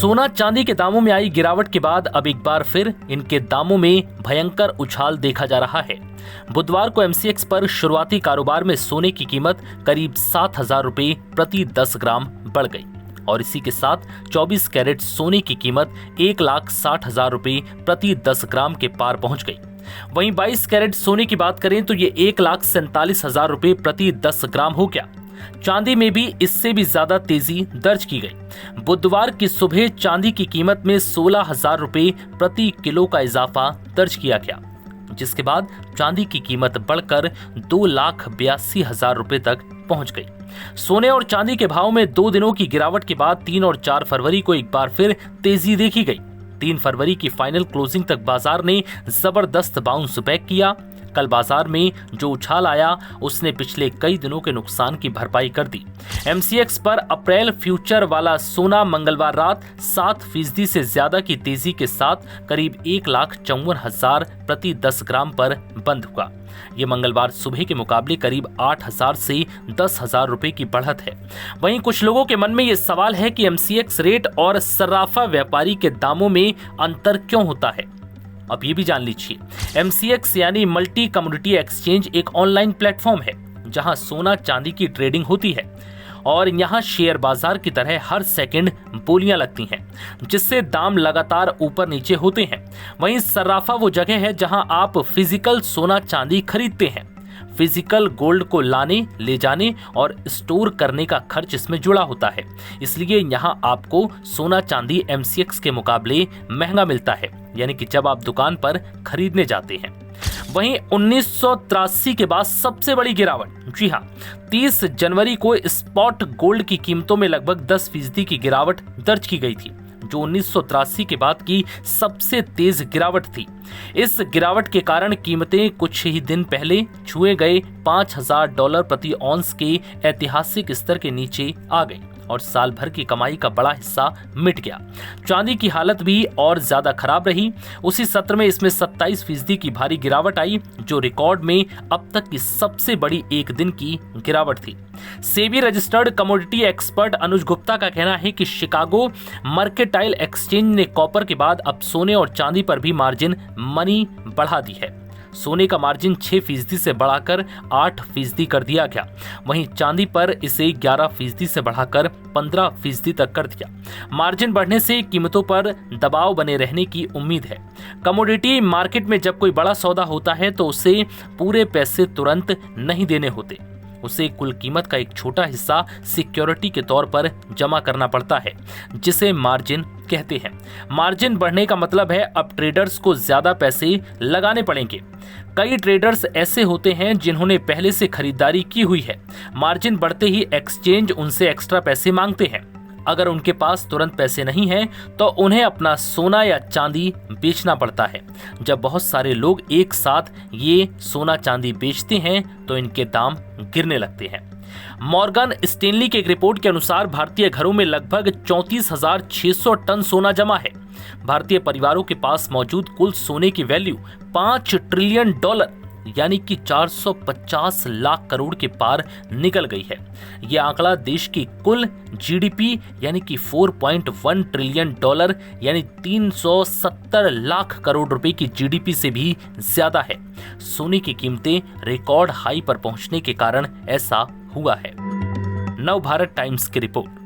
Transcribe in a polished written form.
सोना चांदी के दामों में आई गिरावट के बाद अब एक बार फिर इनके दामों में भयंकर उछाल देखा जा रहा है। बुधवार को एमसीएक्स पर शुरुआती कारोबार में सोने की कीमत करीब 7,000 रुपए प्रति 10 ग्राम बढ़ गई और इसी के साथ 24 कैरेट सोने की कीमत 1,60,000 रुपए प्रति 10 ग्राम के पार पहुंच गई। वहीं 22 कैरेट सोने की बात करें तो ये 1,47,000 रुपए प्रति 10 ग्राम हो गया। चांदी में भी इससे भी ज्यादा तेजी दर्ज की गई। बुधवार की सुबह चांदी की कीमत में 16,000 रुपए प्रति किलो का इजाफा दर्ज किया गया, जिसके बाद चांदी की कीमत बढ़कर 2,82,000 रुपए तक पहुंच गई। सोने और चांदी के भाव में 2 दिनों की गिरावट के बाद 3 और 4 फरवरी को एक बार फिर तेजी देखी गई। 3 फरवरी की फाइनल क्लोजिंग तक बाजार ने जबरदस्त बाउंस बैक किया। कल बाजार में जो उछाल आया उसने पिछले कई दिनों के नुकसान की भरपाई कर दी। एमसीएक्स पर अप्रैल फ्यूचर वाला सोना मंगलवार रात 7% से ज्यादा की तेजी के साथ करीब 1,54,000 प्रति 10 ग्राम पर बंद हुआ। ये मंगलवार सुबह के मुकाबले करीब 8,000 से 10,000 रुपए की बढ़त है। वहीं कुछ लोगों के मन में ये सवाल है कि एमसीएक्स रेट और सर्राफा व्यापारी के दामों में अंतर क्यों होता है। अब ये भी जान लीजिए, एमसीएक्स यानी मल्टी कमोडिटी एक्सचेंज एक ऑनलाइन प्लेटफॉर्म है जहां सोना चांदी की ट्रेडिंग होती है और यहां शेयर बाजार की तरह हर सेकंड बोलियां लगती हैं, जिससे दाम लगातार ऊपर नीचे होते हैं। वहीं सर्राफा वो जगह है जहां आप फिजिकल सोना चांदी खरीदते हैं। फिजिकल गोल्ड को लाने, ले जाने और स्टोर करने का खर्च इसमें जुड़ा होता है, इसलिए यहाँ आपको सोना चांदी एमसीएक्स के मुकाबले महंगा मिलता है, यानी कि जब आप दुकान पर खरीदने जाते हैं। वहीं 1983 के बाद सबसे बड़ी गिरावट, जी हाँ, 30 जनवरी को स्पॉट गोल्ड की कीमतों में लगभग 10% की गिरावट दर्ज की गई थी, जो 1983 के बाद की सबसे तेज गिरावट थी। इस गिरावट के कारण कीमतें कुछ ही दिन पहले छुए गए $5,000 प्रति औंस के ऐतिहासिक स्तर के नीचे आ गई और साल भर की कमाई का बड़ा हिस्सा मिट गया। चांदी की हालत भी और ज्यादा खराब रही। उसी सत्र में इसमें 27% की भारी गिरावट आई, जो रिकॉर्ड में अब तक की सबसे बड़ी एक दिन की गिरावट थी। सेबी रजिस्टर्ड कमोडिटी एक्सपर्ट अनुज गुप्ता का कहना है कि शिकागो मर्केंटाइल एक्सचेंज ने कॉपर के बाद अब सोने और चांदी पर भी मार्जिन मनी बढ़ा दी है। सोने का मार्जिन 6% से बढ़ाकर 8% कर दिया गया, वहीं चांदी पर इसे 11% से बढ़ाकर 15% तक कर दिया। मार्जिन बढ़ने से कीमतों पर दबाव बने रहने की उम्मीद है। कमोडिटी मार्केट में जब कोई बड़ा सौदा होता है तो उसे पूरे पैसे तुरंत नहीं देने होते, उसे कुल कीमत का एक छोटा हिस्सा सिक्योरिटी के तौर पर जमा करना पड़ता है, जिसे मार्जिन कहते हैं। मार्जिन बढ़ने का मतलब है अब ट्रेडर्स को ज्यादा पैसे लगाने पड़ेंगे। कई ट्रेडर्स ऐसे होते हैं जिन्होंने पहले से खरीदारी की हुई है। मार्जिन बढ़ते ही एक्सचेंज उनसे एक्स्ट्रा पैसे मांगते हैं। अगर उनके पास तुरंत पैसे नहीं हैं तो उन्हें अपना सोना या चांदी बेचना पड़ता है। जब बहुत सारे लोग एक साथ ये सोना चांदी बेचते हैं तो इनके दाम गिरने लगते हैं। मॉर्गन स्टेनली की एक रिपोर्ट के अनुसार भारतीय घरों में लगभग 34,600 टन सोना जमा है। भारतीय परिवारों के पास मौजूद कुल सोने की वैल्यू $5 ट्रिलियन यानी कि 450 लाख करोड़ के पार निकल गई है। यह आंकड़ा देश की कुल जीडीपी यानी कि $4.1 ट्रिलियन यानी 370 लाख करोड़ रुपए की जीडीपी से भी ज्यादा है। सोने की कीमतें रिकॉर्ड हाई पर पहुंचने के कारण ऐसा हुआ है। नवभारत टाइम्स की रिपोर्ट।